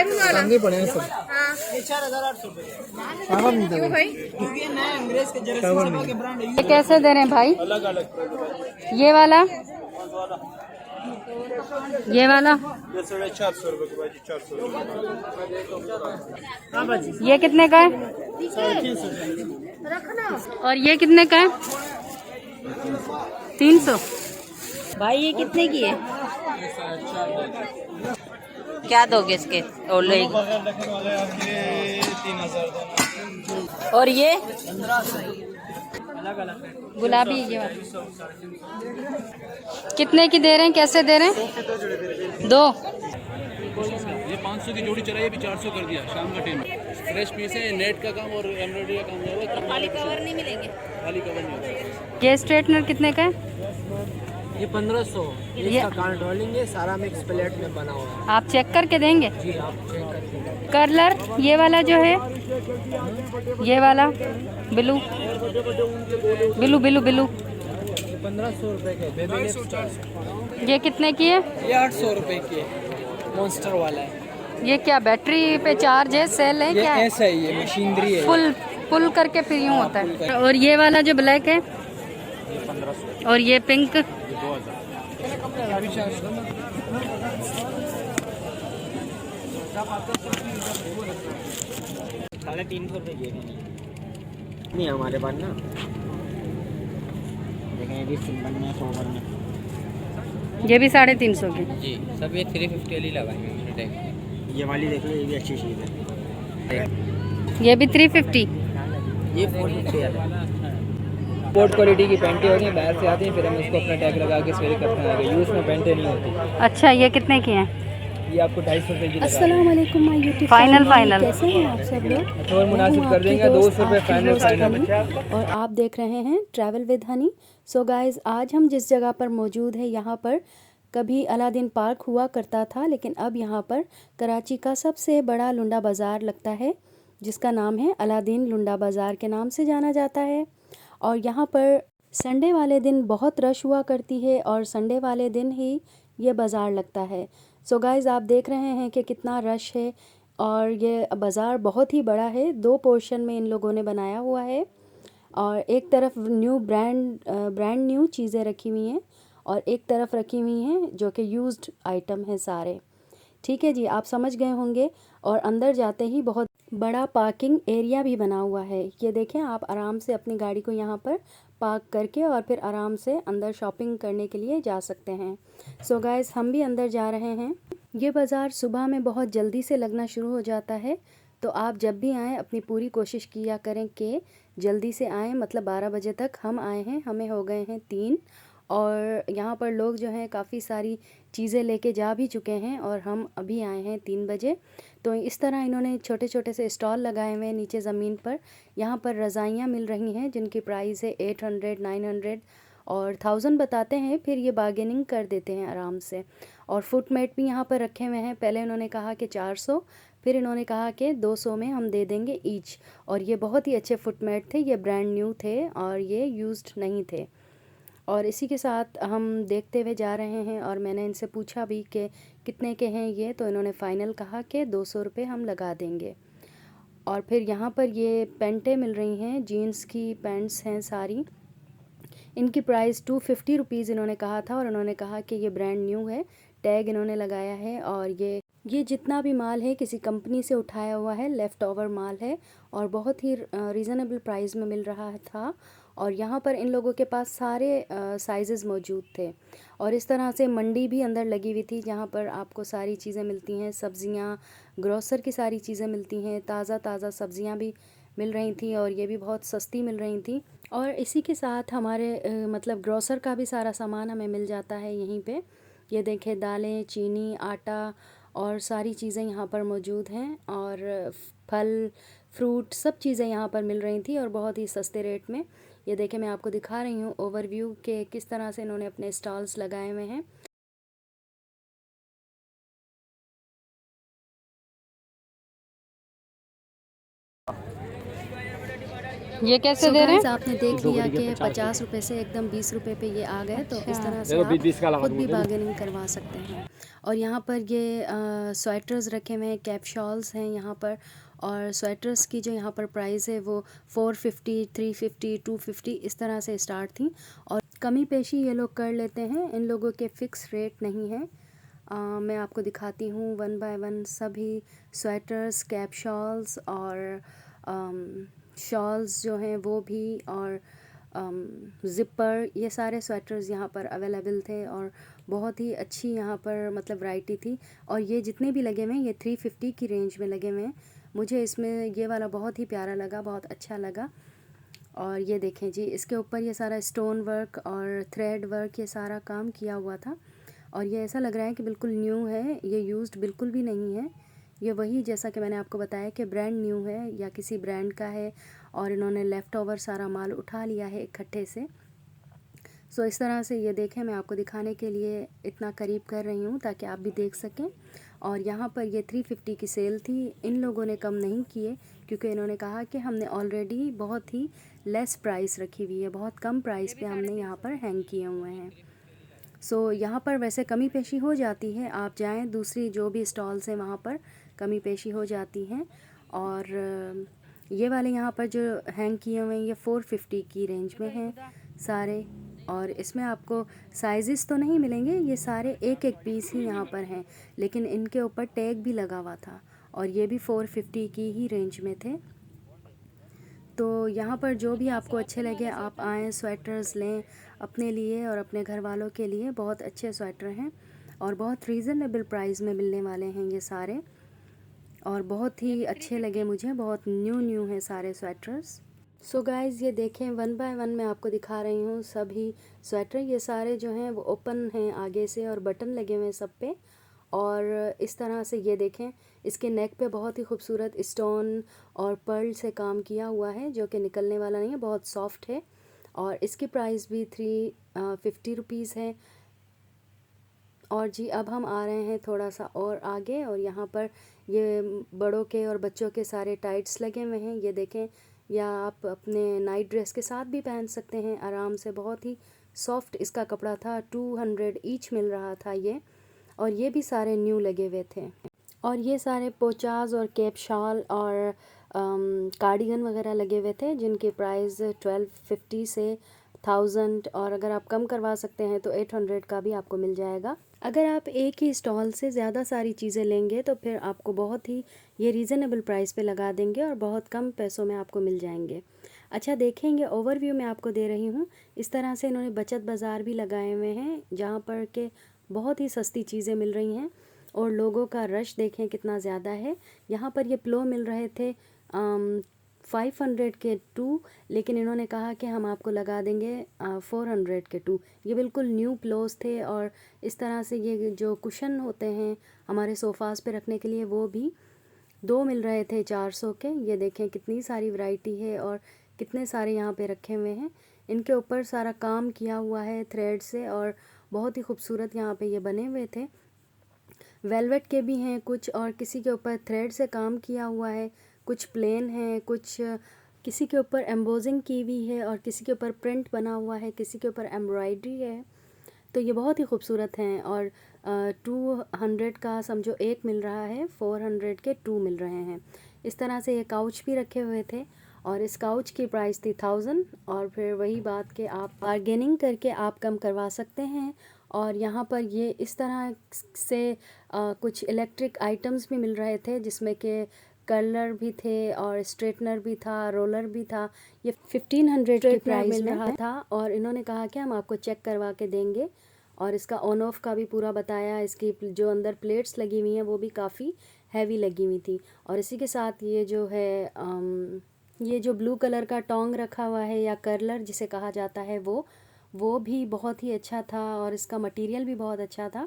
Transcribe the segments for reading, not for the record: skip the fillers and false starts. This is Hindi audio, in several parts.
महंगे पड़े हैं सब। हाँ। 4,800 क्यों भाई? ये कैसे दे रहे हैं भाई? अलग अलग ये वाला, ये वाला, ये 450 रुपए का भाई, 400 रुपए। ये कितने का है? 350। और ये कितने का है? 300। भाई ये कितने की है? क्या दोगे इसके? और ले, बगैर रखने वाले आपके 3000 देना। और ये 1500 अलग अलग गुलाबी, ये वाला कितने की दे रहे हैं? कैसे दे रहे हैं? 2। ये 500 की जोड़ी चला, ये भी 400 कर दिया शाम का टाइम। फ्रेश पीस है, नेट का काम और एम्ब्रॉयडरी का काम होगा। खाली कवर नहीं मिलेंगे? खाली कवर नहीं होगा। ये स्ट्रेटनर कितने का है? ये 1500। ये इसका कार्ड रोलिंग है, सारा मिक्स प्लेट में बना हुआ है। आप चेक करके देंगे? जी आप चेक करके। कलर ये वाला जो है, ये वाला ब्लू ब्लू ब्लू ब्लू, 1500 रुपए के बेबी लिप्स। ये कितने की है? ये 800 रुपए की है, मॉन्स्टर वाला है। ये क्या बैटरी पे चार्ज है, सेल है, ये क्या है? ऐसा ही है, मशीनरी है। पुल करके फिर यूँ होता है। और ये वाला जो ब्लैक है, और ये पिंक, 350 रुपए की है। नहीं हमारे पास ना, देखें ये भी सिंपल में, सोवर में। ये भी 350 की। जी सब ये 350 वाली लगाएंगे। ये वाली देख लो, ये भी अच्छी चीज़ है। ये भी 350। ये 450 है। पोर्ट क्वालिटी की पेंटें होती हैं, बाहर से आती हैं, फिर हम उसको अपना टैग लगा के स्प्रे करते हैं। यूज़ में पेंटें नहीं होती। अच्छा, ये कितने की हैं? ये आपको 250 रुपए की। अस्सलाम वालेकुम माय यूट्यूब फाइनल कैसे हैं आप सब लोग? और मुनासिब कर देंगे, 200 रुपए फाइनल फाइनल। और आप देख रहे हैं travel with Honey. So guys, आज हम जिस जगह पर मौजूद हैं, यहाँ पर कभी अलादीन पार्क हुआ करता था, लेकिन अब यहाँ पर कराची का सबसे बड़ा लुंडा बाज़ार लगता है, जिसका नाम है अलादीन लुंडा बाज़ार के नाम से जाना जाता है। और यहाँ पर संडे वाले दिन बहुत रश हुआ करती है, और संडे वाले दिन ही ये बाज़ार लगता है। सो गाइस, आप देख रहे हैं कि कितना रश है, और ये बाज़ार बहुत ही बड़ा है। 2 पोर्शन में इन लोगों ने बनाया हुआ है, और एक तरफ न्यू ब्रांड न्यू चीज़ें रखी हुई हैं, और एक तरफ रखी हुई हैं जो कि यूज्ड आइटम हैं सारे। ठीक है जी, आप समझ गए होंगे। और अंदर जाते ही बहुत बड़ा पार्किंग एरिया भी बना हुआ है। ये देखें, आप आराम से अपनी गाड़ी को यहाँ पर पार्क करके और फिर आराम से अंदर शॉपिंग करने के लिए जा सकते हैं। सो गाइस, हम भी अंदर जा रहे हैं। ये बाज़ार सुबह में बहुत जल्दी से लगना शुरू हो जाता है, तो आप जब भी आएँ अपनी पूरी कोशिश किया करें कि जल्दी से आएँ। मतलब 12 बजे तक हम आए हैं, हमें हो गए हैं 3, और यहाँ पर लोग जो हैं काफ़ी सारी चीज़ें लेके जा भी चुके हैं, और हम अभी आए हैं 3 बजे। तो इस तरह इन्होंने छोटे छोटे से स्टॉल लगाए हुए हैं नीचे ज़मीन पर। यहाँ पर रज़ाइयाँ मिल रही हैं जिनकी प्राइस है 800, 900 और 1000 बताते हैं, फिर ये बार्गेनिंग कर देते हैं आराम से। और फुटमेट भी यहाँ पर रखे हुए हैं। पहले इन्होंने कहा कि 400, फिर इन्होंने कहा कि 200 में हम दे देंगे ईच। और ये बहुत ही अच्छे फुटमेट थे, ये ब्रांड न्यू थे और ये यूज्ड नहीं थे। और इसी के साथ हम देखते हुए जा रहे हैं, और मैंने इनसे पूछा भी कि कितने के हैं ये, तो इन्होंने फ़ाइनल कहा कि 200 रुपये हम लगा देंगे। और फिर यहाँ पर ये पेंटें मिल रही हैं, जीन्स की पैंट्स हैं सारी। इनकी प्राइस 250 रुपीज़ इन्होंने कहा था, और इन्होंने कहा कि ये ब्रांड न्यू है, टैग इन्होंने लगाया है। और ये जितना भी माल है किसी कंपनी से उठाया हुआ है, लेफ़्ट ओवर माल है, और बहुत ही रीज़नेबल प्राइस में मिल रहा था। और यहाँ पर इन लोगों के पास सारे साइज़ेस मौजूद थे। और इस तरह से मंडी भी अंदर लगी हुई थी, जहाँ पर आपको सारी चीज़ें मिलती हैं, सब्ज़ियाँ, ग्रोसर की सारी चीज़ें मिलती हैं, ताज़ा सब्ज़ियाँ भी मिल रही थी, और ये भी बहुत सस्ती मिल रही थी। और इसी के साथ हमारे मतलब ग्रोसर का भी सारा सामान हमें मिल जाता है यहीं पे। ये देखें, दालें, चीनी, आटा और सारी चीज़ें यहाँ पर मौजूद हैं, और फल, फ्रूट, सब चीज़ें यहाँ पर मिल रही थी, और बहुत ही सस्ते रेट में। ये देखें, मैं आपको दिखा रही हूँ ओवरव्यू के किस तरह से इन्होंने अपने स्टॉल्स लगाए हुए हैं। ये कैसे So दे रहे guys, हैं? आपने देख लिया कि 50 रुपये से एकदम 20 रुपये पे ये आ गए, तो इस तरह से आप खुद भी बार्गेनिंग करवा सकते हैं। और यहाँ पर ये स्वेटर्स रखे हुए हैं, कैप शॉल्स हैं यहाँ पर, और स्वेटर्स की जो यहाँ पर प्राइस है वो 450, 350, 250 इस तरह से स्टार्ट थी। और कमी पेशी ये लोग कर लेते हैं, इन लोगों के फ़िक्स रेट नहीं है। मैं आपको दिखाती हूँ वन बाय वन सभी स्वेटर्स, कैप शॉल्स और शॉल्स जो हैं वो भी, और ज़िपर, ये सारे स्वेटर्स यहाँ पर अवेलेबल थे और बहुत ही अच्छी यहाँ पर मतलब वैरायटी थी। और ये जितने भी लगे हुए हैं ये 350 की रेंज में लगे हुए हैं। मुझे इसमें ये वाला बहुत ही प्यारा लगा, बहुत अच्छा लगा। और ये देखें जी, इसके ऊपर ये सारा स्टोन वर्क और थ्रेड वर्क ये सारा काम किया हुआ था, और ये ऐसा लग रहा है कि बिल्कुल न्यू है, ये यूज्ड बिल्कुल भी नहीं है। ये वही जैसा कि मैंने आपको बताया कि ब्रांड न्यू है या किसी ब्रांड का है और इन्होंने लेफ़्ट ओवर सारा माल उठा लिया है इकट्ठे से। सो इस तरह से ये देखें, मैं आपको दिखाने के लिए इतना करीब कर रही हूँ ताकि आप भी देख सकें। और यहाँ पर ये 350 की सेल थी, इन लोगों ने कम नहीं किए क्योंकि इन्होंने कहा कि हमने ऑलरेडी बहुत ही लेस प्राइस रखी हुई है, बहुत कम प्राइस पे हमने यहाँ पर हैंग किए हुए हैं। सो यहाँ पर वैसे कमी पेशी हो जाती है, आप जाएं दूसरी जो भी स्टॉल्स हैं वहाँ पर कमी पेशी हो जाती हैं। और ये वाले यहाँ पर जो हैंग किए हुए हैं ये 450 की रेंज में हैं सारे, और इसमें आपको साइज़ेस तो नहीं मिलेंगे, ये सारे एक एक पीस ही यहाँ पर हैं, लेकिन इनके ऊपर टैग भी लगा हुआ था और ये भी 450 की ही रेंज में थे। तो यहाँ पर जो भी आपको अच्छे लगे आप आएँ, स्वेटर्स लें अपने लिए और अपने घर वालों के लिए। बहुत अच्छे स्वेटर हैं और बहुत रीज़नेबल प्राइस में मिलने वाले हैं ये सारे, और बहुत ही अच्छे लगे मुझे, बहुत न्यू हैं सारे स्वेटर्स। सो गाइज़ ये देखें, वन बाय वन मैं आपको दिखा रही हूँ सभी स्वेटर। ये सारे जो हैं वो ओपन हैं आगे से और बटन लगे हुए हैं सब पे, और इस तरह से ये देखें, इसके नेक पे बहुत ही खूबसूरत स्टोन और पर्ल से काम किया हुआ है जो कि निकलने वाला नहीं है, बहुत सॉफ्ट है। और इसकी प्राइस भी 350 रुपीज़ है। और जी अब हम आ रहे हैं थोड़ा सा और आगे, और यहाँ पर ये बड़ों के और बच्चों के सारे टाइट्स लगे हुए हैं, ये देखें, या आप अपने नाइट ड्रेस के साथ भी पहन सकते हैं आराम से। बहुत ही सॉफ्ट इसका कपड़ा था, 200 ईच मिल रहा था ये, और ये भी सारे न्यू लगे हुए थे। और ये सारे पोचाज और कैप शॉल और कार्डिगन वगैरह लगे हुए थे जिनके प्राइस 1250 से 1000, और अगर आप कम करवा सकते हैं तो 800 का भी आपको मिल जाएगा। अगर आप एक ही स्टॉल से ज़्यादा सारी चीज़ें लेंगे तो फिर आपको बहुत ही ये रीज़नेबल प्राइस पे लगा देंगे और बहुत कम पैसों में आपको मिल जाएंगे। अच्छा देखेंगे, ओवरव्यू मैं आपको दे रही हूँ। इस तरह से इन्होंने बचत बाज़ार भी लगाए हुए हैं जहाँ पर के बहुत ही सस्ती चीज़ें मिल रही हैं, और लोगों का रश देखें कितना ज़्यादा है। यहाँ पर ये प्लो मिल रहे थे 500 के 2, लेकिन इन्होंने कहा कि हम आपको लगा देंगे 400 के 2। ये बिल्कुल न्यू प्लोस थे, और इस तरह से ये जो कुशन होते हैं हमारे सोफ़ाज़ पे रखने के लिए वो भी 2 मिल रहे थे 400 के। ये देखें कितनी सारी वैरायटी है और कितने सारे यहाँ पे रखे हुए हैं। इनके ऊपर सारा काम किया हुआ है थ्रेड से, और बहुत ही खूबसूरत यहाँ पे ये बने हुए थे। वेलवेट के भी हैं कुछ, और किसी के ऊपर थ्रेड से काम किया हुआ है, कुछ प्लेन है, कुछ किसी के ऊपर एम्बोजिंग की हुई है, और किसी के ऊपर प्रिंट बना हुआ है, किसी के ऊपर एम्ब्रॉयडरी है। तो ये बहुत ही खूबसूरत हैं, और 200 का समझो एक मिल रहा है, 400 के 2 मिल रहे हैं। इस तरह से ये काउच भी रखे हुए थे, और इस काउच की प्राइस थी 1000। और फिर वही बात कि आप बार्गेनिंग करके आप कम करवा सकते हैं। और यहाँ पर ये इस तरह से कुछ इलेक्ट्रिक आइटम्स भी मिल रहे थे जिसमें कि कर्लर भी थे और स्ट्रेटनर भी था, रोलर भी था। ये 1500 की प्राइस मिल रहा था, और इन्होंने कहा कि हम आपको चेक करवा के देंगे, और इसका ऑन ऑफ का भी पूरा बताया। इसकी जो अंदर प्लेट्स लगी हुई हैं वो भी काफ़ी हैवी लगी हुई थी। और इसी के साथ ये जो है ये जो ब्लू कलर का टोंग रखा हुआ है या कर्लर जिसे कहा जाता है वो भी बहुत ही अच्छा था, और इसका मटेरियल भी बहुत अच्छा था,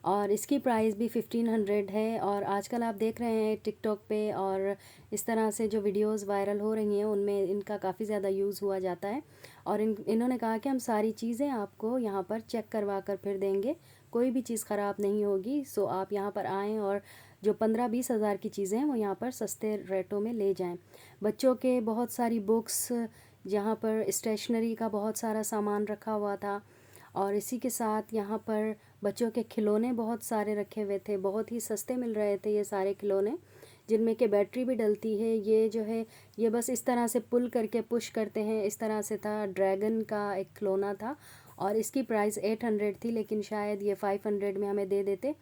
और इसकी प्राइस भी 1500 है। और आजकल आप देख रहे हैं टिकटॉक पे और इस तरह से जो वीडियोस वायरल हो रही हैं उनमें इनका काफ़ी ज़्यादा यूज़ हुआ जाता है। और इन्होंने कहा कि हम सारी चीज़ें आपको यहाँ पर चेक करवा कर फिर देंगे, कोई भी चीज़ ख़राब नहीं होगी। सो आप यहाँ पर आएँ और जो 15-20 हज़ार की चीज़ें हैं वो यहाँ पर सस्ते रेटों में ले जाएं। बच्चों के बहुत सारी बुक्स, यहाँ पर स्टेशनरी का बहुत सारा सामान रखा हुआ था और इसी के साथ यहाँ पर बच्चों के खिलौने बहुत सारे रखे हुए थे। बहुत ही सस्ते मिल रहे थे ये सारे खिलौने, जिनमें कि बैटरी भी डलती है। ये जो है ये बस इस तरह से पुल करके पुश करते हैं, इस तरह से था। ड्रैगन का एक खिलौना था और इसकी प्राइस 800 थी, लेकिन शायद ये 500 में हमें दे देते।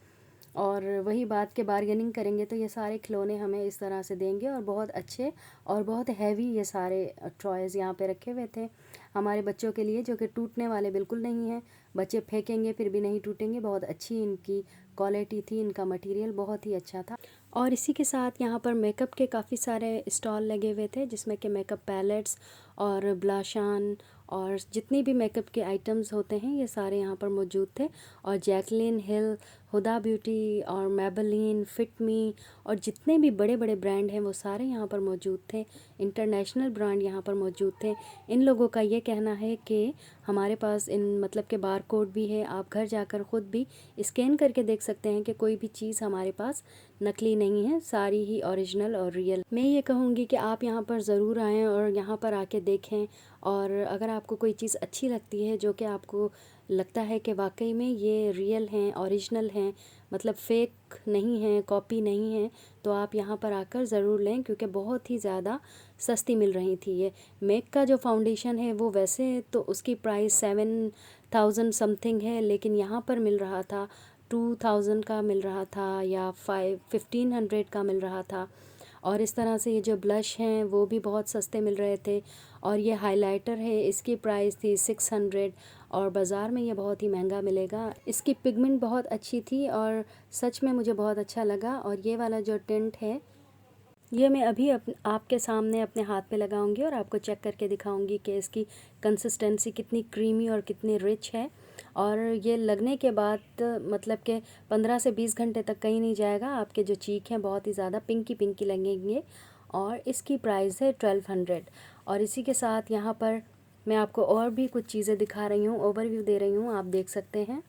और वही बात के बार्गेनिंग करेंगे तो ये सारे खिलौने हमें इस तरह से देंगे। और बहुत अच्छे और बहुत हैवी ये सारे टॉयज़ यहाँ पे रखे हुए थे हमारे बच्चों के लिए, जो कि टूटने वाले बिल्कुल नहीं हैं। बच्चे फेंकेंगे फिर भी नहीं टूटेंगे। बहुत अच्छी इनकी क्वालिटी थी, इनका मटेरियल बहुत ही अच्छा था। और इसी के साथ यहाँ पर मेकअप के काफ़ी सारे स्टॉल लगे हुए थे, जिसमें कि मेकअप पैलेट्स और ब्लाशान और जितनी भी मेकअप के आइटम्स होते हैं ये सारे यहाँ पर मौजूद थे। और जैकलिन हिल, हुदा ब्यूटी और मेबेलिन, फिट मी और जितने भी बड़े बड़े ब्रांड हैं वो सारे यहाँ पर मौजूद थे। इंटरनेशनल ब्रांड यहाँ पर मौजूद थे। इन लोगों का ये कहना है कि हमारे पास इन मतलब के बार कोड भी है, आप घर जाकर ख़ुद भी स्कैन करके देख सकते हैं कि कोई भी चीज़ हमारे पास नकली नहीं है, सारी ही ओरिजिनल और रियल। मैं ये कहूँगी कि आप यहाँ पर ज़रूर आएँ और यहाँ पर आके देखें। और अगर आपको कोई चीज़ अच्छी लगती है, जो कि आपको लगता है कि वाकई में ये रियल हैं, ओरिजिनल हैं, मतलब फ़ेक नहीं हैं, कॉपी नहीं है, तो आप यहाँ पर आकर ज़रूर लें, क्योंकि बहुत ही ज़्यादा सस्ती मिल रही थी। ये मेक का जो फाउंडेशन है वो वैसे तो उसकी प्राइस 7000 समथिंग है, लेकिन यहाँ पर मिल रहा था 2000 का मिल रहा था या 1500 का मिल रहा था। और इस तरह से ये जो ब्लश हैं वो भी बहुत सस्ते मिल रहे थे। और ये हाइलाइटर है, इसकी प्राइस थी 600 और बाज़ार में ये बहुत ही महंगा मिलेगा। इसकी पिगमेंट बहुत अच्छी थी और सच में मुझे बहुत अच्छा लगा। और ये वाला जो टिंट है ये मैं अभी आपके सामने अपने हाथ पे लगाऊंगी और आपको चेक करके दिखाऊंगी कि इसकी कंसिस्टेंसी कितनी क्रीमी और कितनी रिच है। और ये लगने के बाद मतलब कि 15 से 20 घंटे तक कहीं नहीं जाएगा। आपके जो चीक हैं बहुत ही ज़्यादा पिंकी पिंकी लगेंगे। और इसकी प्राइस है 1200। और इसी के साथ यहाँ पर मैं आपको और भी कुछ चीज़ें दिखा रही हूँ, ओवरव्यू दे रही हूँ, आप देख सकते हैं।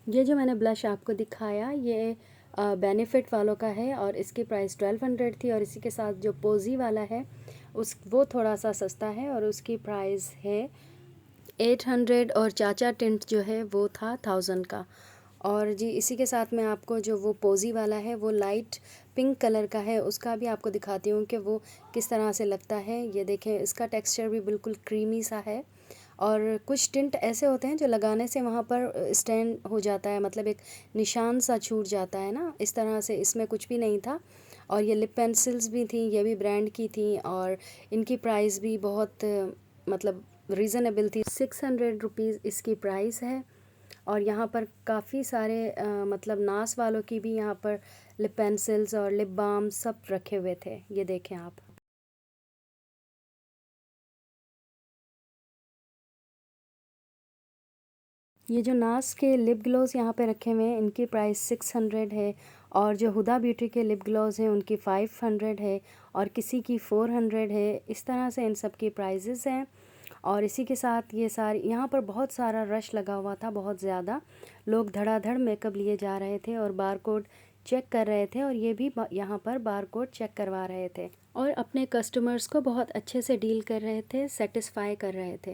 ये जो मैंने ब्लश आपको दिखाया ये बेनिफिट वालों का है और इसकी प्राइस 1200 थी। और इसी के साथ जो पोजी वाला है वो थोड़ा सा सस्ता है और उसकी प्राइस है 800। और चाचा टिंट जो है वो था 1000 का। और जी इसी के साथ मैं आपको जो वो पोजी वाला है वो लाइट पिंक कलर का है, उसका भी आपको दिखाती हूँ कि वो किस तरह से लगता है। ये देखें, इसका टेक्सचर भी बिल्कुल क्रीमी सा है। और कुछ टिंट ऐसे होते हैं जो लगाने से वहाँ पर स्टैंड हो जाता है, मतलब एक निशान सा छूट जाता है ना, इस तरह से इसमें कुछ भी नहीं था। और ये लिप पेंसिल्स भी थी, ये भी ब्रांड की थी और इनकी प्राइस भी बहुत मतलब रीज़नेबल थी। 600 रुपीज़ इसकी प्राइस है। और यहाँ पर काफ़ी सारे मतलब नास वालों की भी यहाँ पर लिप पेंसिल्स और लिप बाम सब रखे हुए थे। ये देखें आप। ये जो नास के लिप ग्लोव्स यहाँ पे रखे हुए हैं इनकी प्राइस 600 है। और जो हुदा ब्यूटी के लिप ग्लोव्स हैं उनकी 500 है और किसी की 400 है। इस तरह से इन सब की प्राइजेज़ हैं। और इसी के साथ ये सारी यहाँ पर बहुत सारा रश लगा हुआ था, बहुत ज़्यादा लोग धड़ाधड़ मेकअप लिए जा रहे थे और बार कोड चेक कर रहे थे। और ये भी यहाँ पर बार कोड चेक करवा रहे थे और अपने कस्टमर्स को बहुत अच्छे से डील कर रहे थे, सेटिस्फाई कर रहे थे।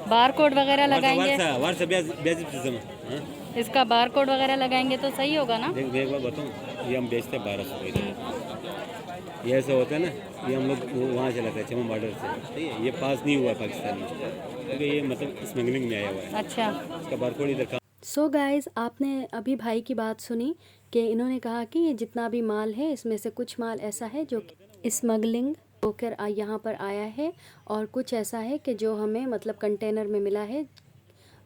बार कोड वगैरह लगाएंगे, इसका बार कोड वगैरह लगाएंगे तो सही होगा ना। देख एक बार बताऊँ, ये हम बेचते हैं 1200। ये ऐसा होता है ना, ये हम लोग वहाँ से लाते हैं चमन बॉर्डर से, ठीक है। ये पास नहीं हुआ पाकिस्तान में, क्योंकि ये मतलब स्मगलिंग में आया हुआ है। अच्छा, इसका बारकोड इधर का। सो गाइज़, आपने अभी भाई की बात सुनी कि इन्होंने कहा कि ये जितना भी माल है इसमें से कुछ माल ऐसा है जो स्मगलिंग होकर यहाँ पर आया है और कुछ ऐसा है कि जो हमें मतलब कंटेनर में मिला है।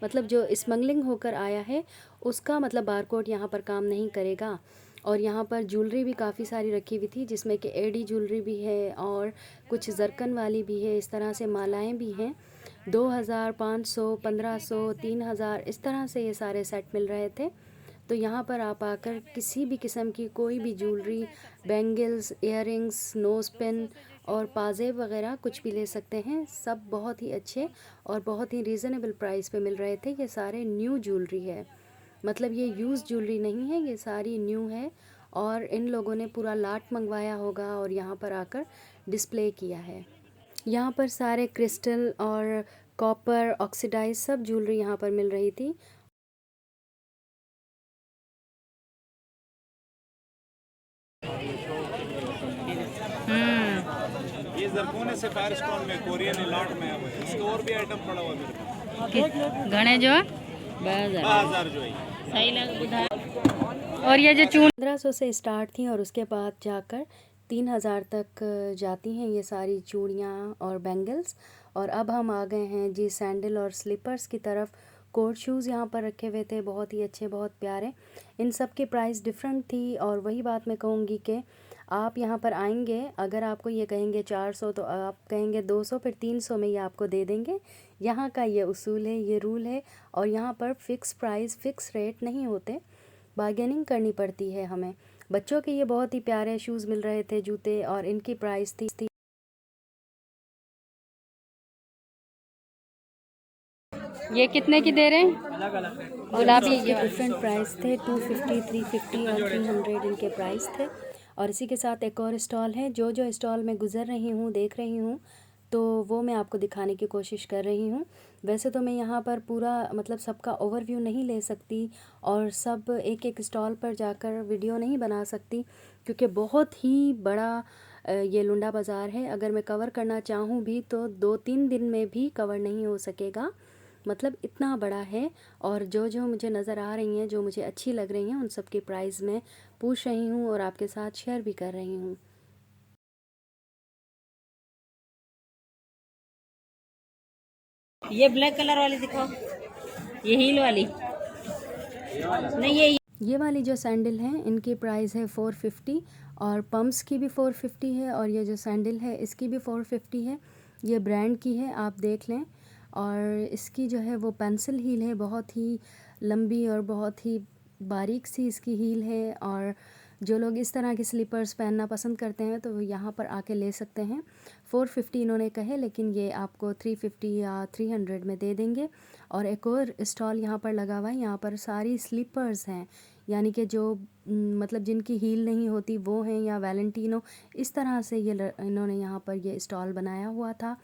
मतलब जो स्मगलिंग होकर आया है उसका मतलब बारकोड यहाँ पर काम नहीं करेगा। और यहाँ पर ज्वेलरी भी काफ़ी सारी रखी हुई थी, जिसमें कि एडी ज्वेलरी भी है और कुछ जरकन वाली भी है। इस तरह से मालाएं भी हैं। 2000, 500, 1500, 3000 इस तरह से ये सारे सेट मिल रहे थे। तो यहाँ पर आप आकर किसी भी किस्म की कोई भी jewellery, bangles, earrings, nose pin और पाजेब वगैरह कुछ भी ले सकते हैं। सब बहुत ही अच्छे और बहुत ही रीज़नेबल प्राइस पे मिल रहे थे। ये सारे न्यू ज्वेलरी है मतलब ये यूज़ ज्वेलरी नहीं है, ये सारी न्यू है और इन लोगों ने पूरा लाट मंगवाया होगा और यहाँ पर आकर डिस्प्ले किया है। यहाँ पर सारे क्रिस्टल और कॉपर ऑक्सीडाइज सब ज्वेलरी यहाँ पर मिल रही थी। ये जरकोने से फायर स्टोन में कोरियन लाट में है, इसके और भी आइटम पड़ा हुआ मेरे पास। घने जो है 1000 जो है सही लग। और ये जो चून 1500 से स्टार्ट थी और उसके बाद जाकर 3000 तक जाती हैं ये सारी चूड़ियाँ और बैंगल्स। और अब हम आ गए हैं जी सैंडल और स्लीपर्स की तरफ। कोट शूज़ यहाँ पर रखे हुए थे, बहुत ही अच्छे, बहुत प्यारे। इन सब की प्राइस डिफरेंट थी और वही बात मैं कहूँगी कि आप यहाँ पर आएंगे, अगर आपको ये कहेंगे 400 तो आप कहेंगे 200, फिर 300 में ये आपको दे देंगे। यहाँ का ये उसूल है, ये रूल है और यहाँ पर फ़िक्स प्राइस, फ़िक्स रेट नहीं होते, बार्गेनिंग करनी पड़ती है हमें। बच्चों के ये बहुत ही प्यारे शूज़ मिल रहे थे, जूते, और इनकी प्राइस थी ये कितने की दे रहे हैं? अलग अलग है। गुलाबी ये डिफरेंट प्राइस थे, 250, 350 और 300 इनके प्राइस थे। और इसी के साथ एक और स्टॉल है, जो जो स्टॉल में गुज़र रही हूँ, देख रही हूँ, तो वो मैं आपको दिखाने की कोशिश कर रही हूँ। वैसे तो मैं यहाँ पर पूरा मतलब सबका ओवरव्यू नहीं ले सकती और सब एक एक स्टॉल पर जाकर वीडियो नहीं बना सकती, क्योंकि बहुत ही बड़ा ये लुंडा बाज़ार है। अगर मैं कवर करना चाहूँ भी तो 2-3 दिन में भी कवर नहीं हो सकेगा, मतलब इतना बड़ा है। और जो जो मुझे नज़र आ रही हैं, जो मुझे अच्छी लग रही हैं, उन सब की प्राइस मैं पूछ रही हूँ और आपके साथ शेयर भी कर रही हूँ। ये ब्लैक कलर वाली दिखाओ, ये हील वाली नहीं, ये वाली जो सैंडल हैं इनकी प्राइस है 450 और पम्प्स की भी 450 है और ये जो सैंडल है इसकी भी 450 है। ये ब्रांड की है, आप देख लें। और इसकी जो है वो पेंसिल हील है, बहुत ही लंबी और बहुत ही बारीक सी इसकी हील है। और जो लोग इस तरह के स्लीपर्स पहनना पसंद करते हैं तो वो यहाँ पर आके ले सकते हैं। 450 इन्होंने कहे, लेकिन ये आपको 350 या 300 में दे देंगे। और एक और स्टॉल यहाँ पर लगा हुआ है, यहाँ पर सारी स्लीपर्स हैं, यानी कि जो मतलब जिनकी हील नहीं होती वो हैं, या वैलेंटिनो, इस तरह से ये इन्होंने यहाँ पर ये स्टॉल बनाया हुआ था।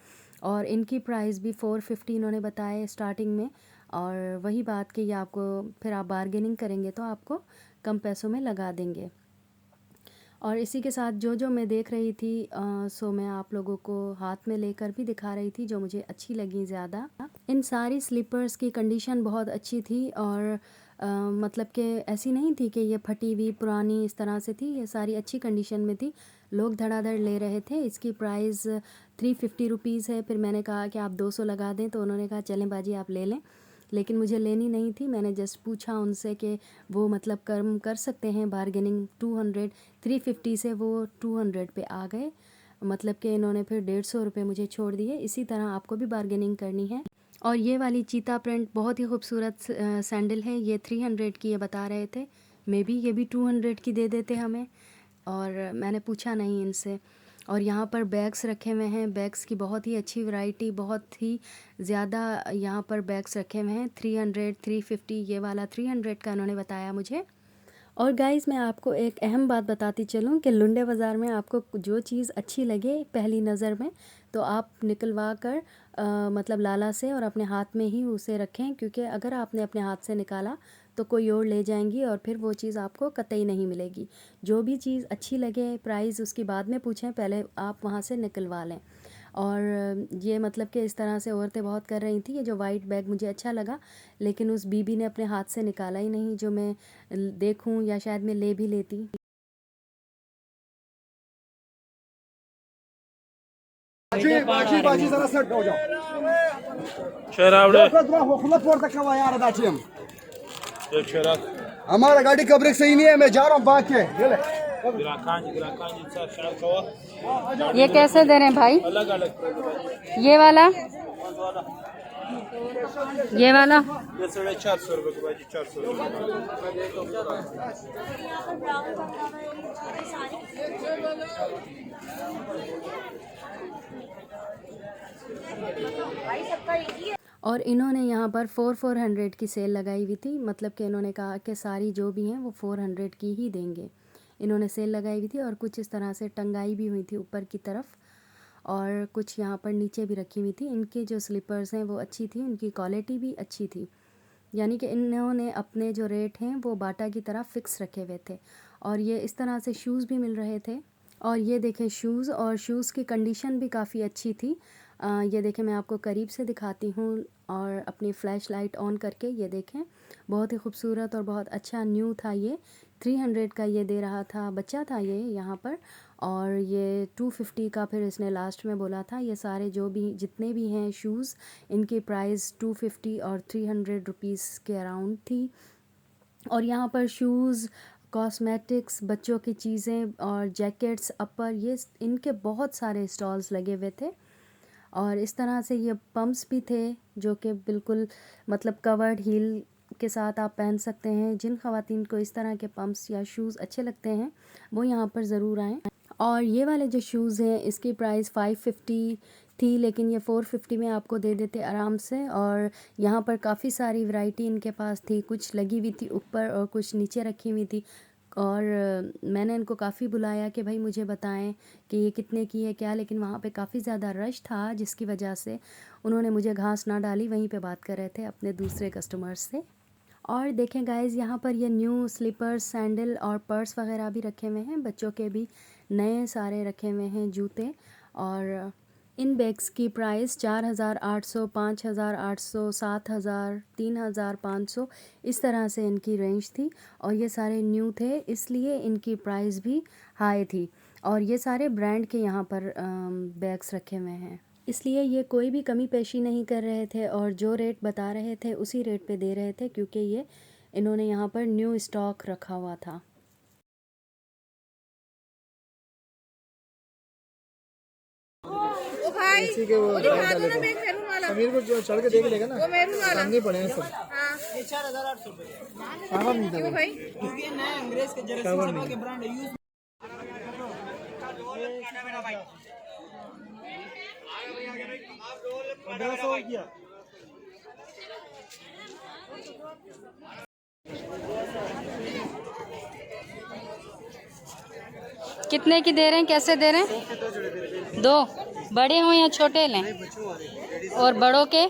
और इनकी प्राइस भी 450 इन्होंने बताया स्टार्टिंग में। और वही बात कि ये आपको फिर आप बार्गेनिंग करेंगे तो आपको कम पैसों में लगा देंगे। और इसी के साथ जो जो मैं देख रही थी सो मैं आप लोगों को हाथ में लेकर भी दिखा रही थी, जो मुझे अच्छी लगी ज़्यादा। इन सारी स्लीपर्स की कंडीशन बहुत अच्छी थी और मतलब कि ऐसी नहीं थी कि ये फटी हुई पुरानी इस तरह से थी, ये सारी अच्छी कंडीशन में थी। लोग धड़ाधड़ ले रहे थे। इसकी प्राइस 350 रुपीज़ है। फिर मैंने कहा कि आप 200 लगा दें, तो उन्होंने कहा चलें बाजी आप ले लें, लेकिन मुझे लेनी नहीं थी। मैंने जस्ट पूछा उनसे कि वो मतलब कम कर सकते हैं बार्गेनिंग। 350 से वो 200 पे आ गए, मतलब कि इन्होंने फिर 150 रुपये मुझे छोड़ दिए। इसी तरह आपको भी बार्गेनिंग करनी है। और ये वाली चीता प्रिंट बहुत ही खूबसूरत सैंडल है, ये 300 की ये बता रहे थे, मे बी ये भी 200 की दे देते हमें, और मैंने पूछा नहीं इनसे। और यहाँ पर बैग्स रखे हुए हैं, बैग्स की बहुत ही अच्छी वैरायटी, बहुत ही ज़्यादा यहाँ पर बैग्स रखे हुए हैं। 300, 350, ये वाला 300 का इन्होंने बताया मुझे। और गाइज़ मैं आपको एक अहम बात बताती चलूँ कि लुंडे बाज़ार में आपको जो चीज़ अच्छी लगे पहली नज़र में, तो आप निकलवा कर मतलब लाला से और अपने हाथ में ही उसे रखें, क्योंकि अगर आपने अपने हाथ से निकाला तो कोई और ले जाएंगी और फिर वो चीज़ आपको कतई नहीं मिलेगी। जो भी चीज़ अच्छी लगे प्राइस उसकी बाद में पूछें, पहले आप वहाँ से निकलवा लें। और ये मतलब कि इस तरह से औरतें बहुत कर रही थी। ये जो वाइट बैग मुझे अच्छा लगा, लेकिन उस बीबी ने अपने हाथ से निकाला ही नहीं, जो मैं देखूं या शायद मैं ले भी लेती। हमारा गाड़ी का ब्रेक सही नहीं है, मैं जा रहा हूँ बात के। ये कैसे दे रहे हैं भाई? अलग अलग ये वाला, ये वाला ये 450 रुपये का भाई, 400 रुपये। और इन्होंने यहाँ पर 400 की सेल लगाई हुई थी, मतलब कि इन्होंने कहा कि सारी जो भी हैं वो 400 की ही देंगे। इन्होंने सेल लगाई हुई थी और कुछ इस तरह से टंगाई भी हुई थी ऊपर की तरफ, और कुछ यहाँ पर नीचे भी रखी हुई थी। इनके जो स्लीपर्स हैं वो अच्छी थी, उनकी क्वालिटी भी अच्छी थी, यानी कि इन्होंने अपने जो रेट हैं वो बाटा की तरह फ़िक्स रखे हुए थे। और ये इस तरह से शूज़ भी मिल रहे थे, और ये देखें शूज़, और शूज़ की कंडीशन भी काफ़ी अच्छी थी। ये देखें, मैं आपको करीब से दिखाती हूँ और अपनी फ़्लैश लाइट ऑन करके, ये देखें बहुत ही खूबसूरत और बहुत अच्छा न्यू था। ये 300 का ये दे रहा था, बच्चा था ये यहाँ पर, और ये 250 का फिर इसने लास्ट में बोला था। ये सारे जो भी जितने भी हैं शूज़, इनकी प्राइस 250 और 300 रुपीज़ के अराउंड थी। और यहाँ पर शूज़, कॉस्मेटिक्स, बच्चों की चीज़ें और जैकेट्स, अपर, ये इनके बहुत सारे स्टॉल्स लगे हुए थे। और इस तरह से ये पम्प्स भी थे जो कि बिल्कुल मतलब कवर्ड हील के साथ आप पहन सकते हैं। जिन ख़वातीन को इस तरह के पम्प्स या शूज़ अच्छे लगते हैं वो यहाँ पर ज़रूर आएँ। और ये वाले जो शूज़ हैं इसकी प्राइस 550 थी, लेकिन ये 450 में आपको दे देते आराम से। और यहाँ पर काफ़ी सारी वैरायटी इनके पास थी, कुछ लगी हुई थी ऊपर और कुछ नीचे रखी हुई थी। और मैंने इनको काफ़ी बुलाया कि भाई मुझे बताएं कि ये कितने की है क्या, लेकिन वहाँ पे काफ़ी ज़्यादा रश था जिसकी वजह से उन्होंने मुझे घास ना डाली, वहीं पे बात कर रहे थे अपने दूसरे कस्टमर्स से। और देखें गाइज़, यहाँ पर ये न्यू स्लीपर्स, सैंडल और पर्स वगैरह भी रखे हुए हैं, बच्चों के भी नए सारे रखे हुए हैं जूते। और इन बैग्स की प्राइस 4800, 5800, 7000, 3500 इस तरह से इनकी रेंज थी। और ये सारे न्यू थे इसलिए इनकी प्राइस भी हाई थी। और ये सारे ब्रांड के यहाँ पर बैग्स रखे हुए हैं, इसलिए ये कोई भी कमी पेशी नहीं कर रहे थे, और जो रेट बता रहे थे उसी रेट पे दे रहे थे, क्योंकि ये इन्होंने यहाँ पर न्यू स्टॉक रखा हुआ था। इसी के वो समीर को जो चढ़ के देख लेगा ना, सामने पड़े सब। सामान नहीं था भाई, ये नया अंग्रेज के जर्सी के ब्रांड है। कितने की दे रहे हैं, कैसे दे रहे हैं? 2 बड़े हों या छोटे लें? और बड़ों के?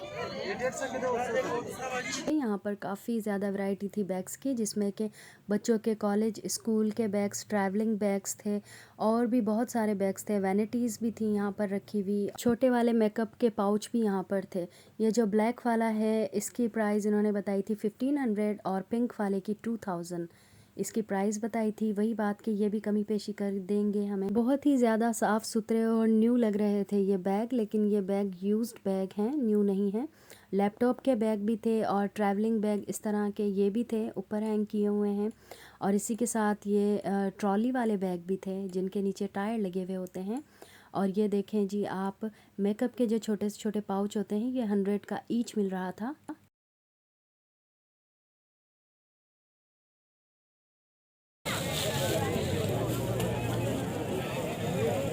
यहाँ पर काफ़ी ज़्यादा वैरायटी थी बैग्स की, जिसमें कि बच्चों के कॉलेज स्कूल के बैग्स, ट्रैवलिंग बैग्स थे, और भी बहुत सारे बैग्स थे। वैनिटीज़ भी थी यहाँ पर रखी हुई, छोटे वाले मेकअप के पाउच भी यहाँ पर थे। ये जो ब्लैक वाला है इसकी प्राइस इन्होंने बताई थी 1500, और पिंक वाले की 2000 इसकी प्राइस बताई थी। वही बात कि ये भी कमी पेशी कर देंगे हमें। बहुत ही ज़्यादा साफ़ सुथरे और न्यू लग रहे थे ये बैग, लेकिन ये बैग यूज्ड बैग हैं, न्यू नहीं है। लैपटॉप के बैग भी थे और ट्रैवलिंग बैग इस तरह के ये भी थे, ऊपर हैंग किए हुए हैं। और इसी के साथ ये ट्रॉली वाले बैग भी थे जिनके नीचे टायर लगे हुए होते हैं। और ये देखें जी आप, मेकअप के जो छोटे से छोटे पाउच होते हैं, ये 100 का ईच मिल रहा था।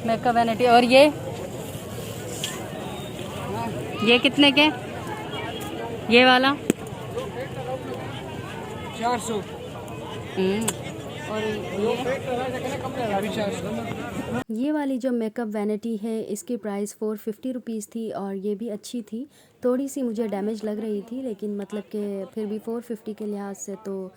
Makeup vanity. और ये कितने के? ये वाला 400। और ये वाली जो मेकअप वैनिटी है इसकी प्राइस 450 रुपीज़ थी, और ये भी अच्छी थी। थोड़ी सी मुझे डैमेज लग रही थी, लेकिन मतलब कि फिर भी 450 के लिहाज से तो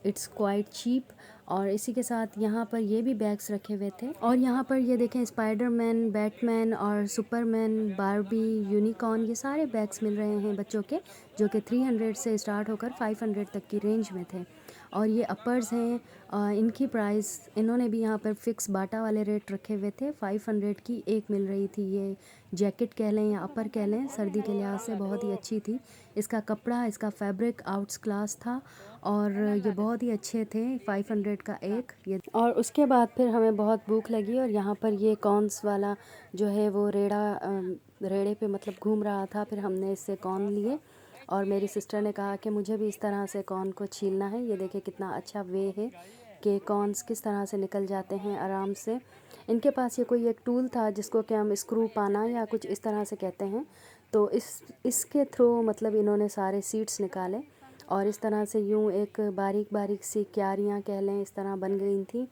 इट्स क्वाइट चीप। और इसी के साथ यहाँ पर ये भी बैग्स रखे हुए थे। और यहाँ पर ये देखें, स्पाइडरमैन, बैटमैन और सुपरमैन, बारबी, यूनिकॉर्न, ये सारे बैग्स मिल रहे हैं बच्चों के, जो कि 300 से स्टार्ट होकर 500 तक की रेंज में थे। और ये अपर्स हैं, इनकी प्राइस इन्होंने भी यहाँ पर फिक्स बाटा वाले रेट रखे हुए थे। 500 की एक मिल रही थी। ये जैकेट कह लें या अपर कह लें, सर्दी के लिहाज से बहुत ही अच्छी थी। इसका कपड़ा, इसका फैब्रिक आउट्स क्लास था, और ये बहुत ही अच्छे थे। 500 का एक ये। और उसके बाद फिर हमें बहुत भूख लगी, और यहाँ पर ये कॉर्न्स वाला जो है वो रेड़े पे मतलब घूम रहा था। फिर हमने इससे कॉर्न लिए, और मेरी सिस्टर ने कहा कि मुझे भी इस तरह से कॉर्न को छीलना है। ये देखिए कितना अच्छा वे है कि कॉर्न्स किस तरह से निकल जाते हैं आराम से। इनके पास ये कोई एक टूल था जिसको कि हम स्क्रू पाना या कुछ इस तरह से कहते हैं, तो इसके थ्रू मतलब इन्होंने सारे सीड्स निकाले और इस तरह से यूँ एक बारीक बारीक सी क्यारियाँ कह लें इस तरह बन गई थी।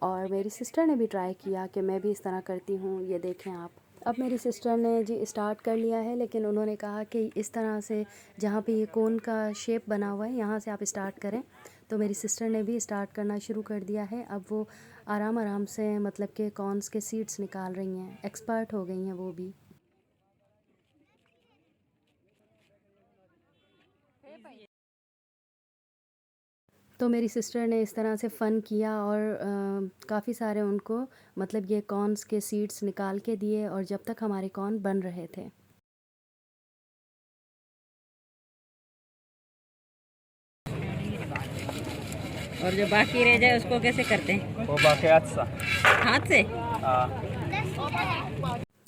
और मेरी सिस्टर ने भी ट्राई किया कि मैं भी इस तरह करती हूँ, ये देखें आप। अब मेरी सिस्टर ने जी स्टार्ट कर लिया है, लेकिन उन्होंने कहा कि इस तरह से जहाँ पे ये कोन का शेप बना हुआ है यहाँ से आप स्टार्ट करें। तो मेरी सिस्टर ने भी स्टार्ट करना शुरू कर दिया है। अब वो आराम आराम से मतलब कि कॉर्न्स के सीड्स निकाल रही हैं, एक्सपर्ट हो गई हैं वो भी। तो मेरी सिस्टर ने इस तरह से फ़न किया और काफ़ी सारे उनको मतलब ये कॉर्न्स के सीड्स निकाल के दिए और जब तक हमारे कॉर्न बन रहे थे। और जो बाकी रह जाए उसको कैसे करते हैं? वो बाकी हाथ से?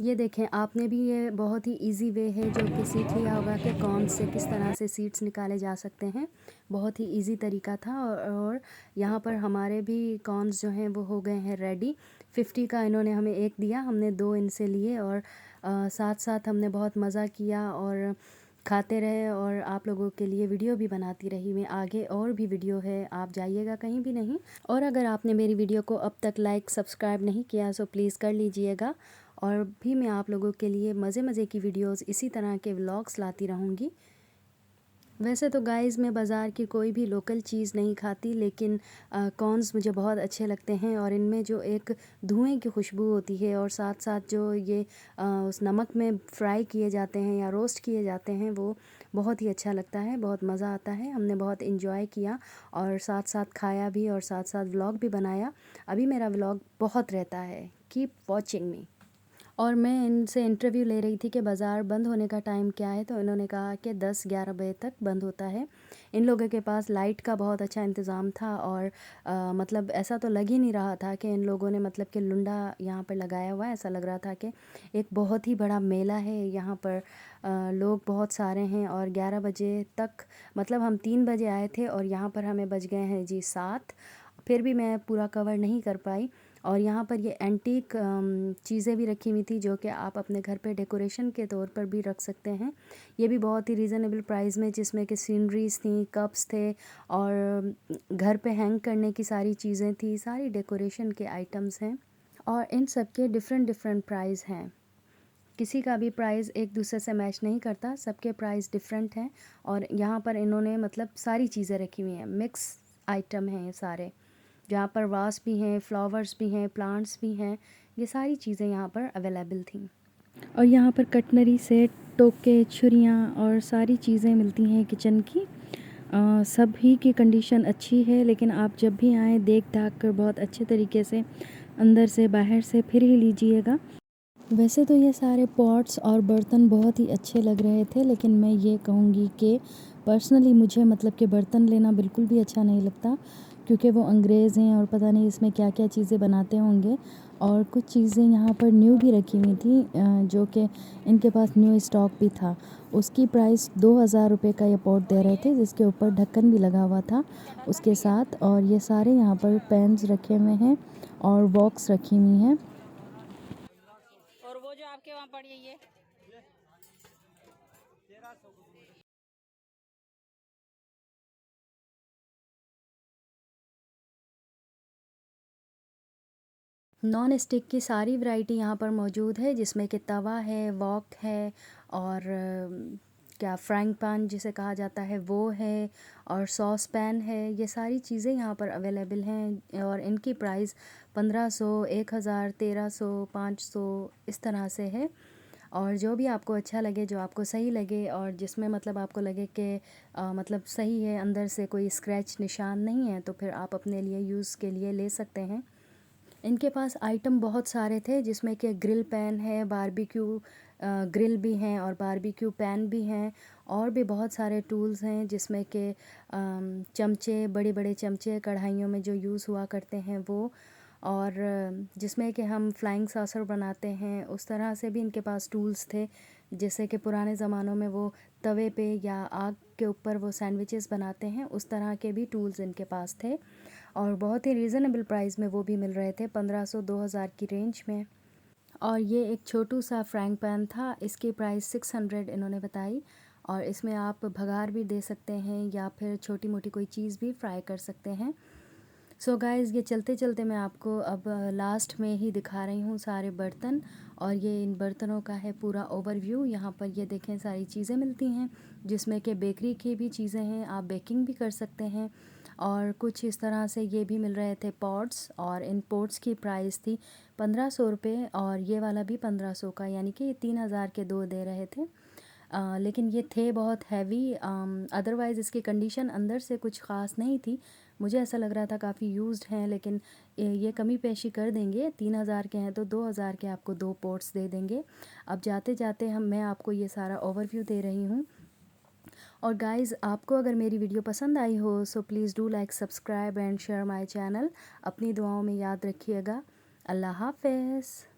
ये देखें, आपने भी ये बहुत ही इजी वे है जो कि सीख लिया होगा कि कॉर्न से किस तरह से सीड्स निकाले जा सकते हैं। बहुत ही इजी तरीका था और यहाँ पर हमारे भी कॉर्न्स जो हैं वो हो गए हैं रेडी। 50 का इन्होंने हमें एक दिया, हमने 2 इनसे लिए और साथ साथ हमने बहुत मज़ा किया और खाते रहे और आप लोगों के लिए वीडियो भी बनाती रही मैं। आगे और भी वीडियो है, आप जाइएगा कहीं भी नहीं। और अगर आपने मेरी वीडियो को अब तक लाइक सब्सक्राइब नहीं किया सो प्लीज़ कर लीजिएगा। और भी मैं आप लोगों के लिए मज़े मज़े की वीडियोस इसी तरह के व्लॉग्स लाती रहूँगी। वैसे तो गाइज़ मैं बाज़ार की कोई भी लोकल चीज़ नहीं खाती, लेकिन कॉर्न्स मुझे बहुत अच्छे लगते हैं और इनमें जो एक धुएं की खुशबू होती है और साथ साथ जो ये उस नमक में फ्राई किए जाते हैं या रोस्ट किए जाते हैं वो बहुत ही अच्छा लगता है, बहुत मज़ा आता है। हमने बहुत इन्जॉय किया और साथ साथ खाया भी और साथ साथ व्लॉग भी बनाया। अभी मेरा व्लॉग बहुत रहता है, कीप वॉचिंग मी। और मैं इनसे इंटरव्यू ले रही थी कि बाज़ार बंद होने का टाइम क्या है, तो इन्होंने कहा कि 10-11 बजे तक बंद होता है। इन लोगों के पास लाइट का बहुत अच्छा इंतज़ाम था और मतलब ऐसा तो लग ही नहीं रहा था कि इन लोगों ने मतलब कि लुंडा यहाँ पर लगाया हुआ है। ऐसा लग रहा था कि एक बहुत ही बड़ा मेला है यहाँ पर। लोग बहुत सारे हैं और 11 बजे तक मतलब हम 3 बजे आए थे और यहाँ पर हमें बज गए हैं जी 7। फिर भी मैं पूरा कवर नहीं कर पाई। और यहाँ पर ये एंटीक चीज़ें भी रखी हुई थी जो कि आप अपने घर पे डेकोरेशन के तौर पर भी रख सकते हैं। ये भी बहुत ही रीज़नेबल प्राइस में, जिसमें कि सीनरीज थी, कप्स थे और घर पे हैंग करने की सारी चीज़ें थी, सारी डेकोरेशन के आइटम्स हैं और इन सब के डिफरेंट प्राइस हैं। किसी का भी प्राइस एक दूसरे से मैच नहीं करता, सबके प्राइस डिफरेंट हैं। और यहाँ पर इन्होंने मतलब सारी चीज़ें रखी हुई हैं, मिक्स आइटम हैं ये सारे, जहाँ पर वास भी हैं, फ्लावर्स भी हैं, प्लांट्स भी हैं, ये सारी चीज़ें यहाँ पर अवेलेबल थी। और यहाँ पर कटलरी सेट, टोके, छुरियाँ और सारी चीज़ें मिलती हैं किचन की। सभी की कंडीशन अच्छी है, लेकिन आप जब भी आएँ देख दाख कर बहुत अच्छे तरीके से अंदर से बाहर से फिर ही लीजिएगा। वैसे तो ये सारे पॉट्स और बर्तन बहुत ही अच्छे लग रहे थे, लेकिन मैं ये कहूँगी कि पर्सनली मुझे मतलब कि बर्तन लेना बिल्कुल भी अच्छा नहीं लगता, क्योंकि वो अंग्रेज़ हैं और पता नहीं इसमें क्या क्या चीज़ें बनाते होंगे। और कुछ चीज़ें यहाँ पर न्यू भी रखी हुई थी जो कि इनके पास न्यू स्टॉक भी था। उसकी प्राइस 2000 रुपये का ये पॉट दे रहे थे, जिसके ऊपर ढक्कन भी लगा हुआ था उसके साथ। और ये सारे यहाँ पर पेन्स रखे हुए हैं और वॉक्स रखी हुई हैं। और वो जो आपके वहाँ पड़ी है ये नॉन स्टिक की सारी वैरायटी यहाँ पर मौजूद है, जिसमें कि तवा है, वॉक है और क्या फ्राइंग पैन जिसे कहा जाता है वो है और सॉस पैन है। ये सारी चीज़ें यहाँ पर अवेलेबल हैं और इनकी प्राइस 1500, 1000, 1300, 500 इस तरह से है। और जो भी आपको अच्छा लगे, जो आपको सही लगे और जिसमें मतलब आपको लगे कि मतलब सही है, अंदर से कोई स्क्रैच निशान नहीं है, तो फिर आप अपने लिए यूज़ के लिए ले सकते हैं। इनके पास आइटम बहुत सारे थे, जिसमें कि ग्रिल पैन है, बारबेक्यू ग्रिल भी हैं और बारबेक्यू पैन भी हैं और भी बहुत सारे टूल्स हैं, जिसमें कि चमचे, बड़े बड़े चमचे कढ़ाइयों में जो यूज़ हुआ करते हैं वो, और जिसमें कि हम फ्लाइंग सॉसर बनाते हैं उस तरह से भी इनके पास टूल्स थे। जैसे कि पुराने ज़मानों में वो तवे पे या आग के ऊपर वो सैंडविचेस बनाते हैं, उस तरह के भी टूल्स इनके पास थे और बहुत ही रीज़नेबल प्राइस में वो भी मिल रहे थे, 1500-2000 की रेंज में। और ये एक छोटू सा फ्राइंग पैन था, इसकी प्राइस 600 इन्होंने बताई। और इसमें आप भगार भी दे सकते हैं या फिर छोटी मोटी कोई चीज़ भी फ्राई कर सकते हैं। सो गाइज़, ये चलते चलते मैं आपको अब लास्ट में ही दिखा रही हूँ सारे बर्तन, और ये इन बर्तनों का है पूरा ओवरव्यू। यहाँ पर ये देखें सारी चीज़ें मिलती हैं, जिसमें कि बेकरी की भी चीज़ें हैं, आप बेकिंग भी कर सकते हैं। और कुछ इस तरह से ये भी मिल रहे थे पॉट्स, और इन पॉट्स की प्राइस थी 1500 रुपये, और ये वाला भी 1500 का, यानी कि 3000 के 2 दे रहे थे। लेकिन ये थे बहुत हैवी। अदरवाइज़ इसकी कंडीशन अंदर से कुछ ख़ास नहीं थी, मुझे ऐसा लग रहा था काफ़ी यूज्ड हैं, लेकिन ये कमी पेशी कर देंगे। 3000 के हैं तो 2000 के आपको 2 पॉट्स दे देंगे। अब जाते जाते मैं आपको ये सारा ओवरव्यू दे रही हूँ। और गाइज़, आपको अगर मेरी वीडियो पसंद आई हो so please do like, subscribe and share my channel. अपनी दुआओं में याद रखिएगा। अल्लाह हाफ़िज़।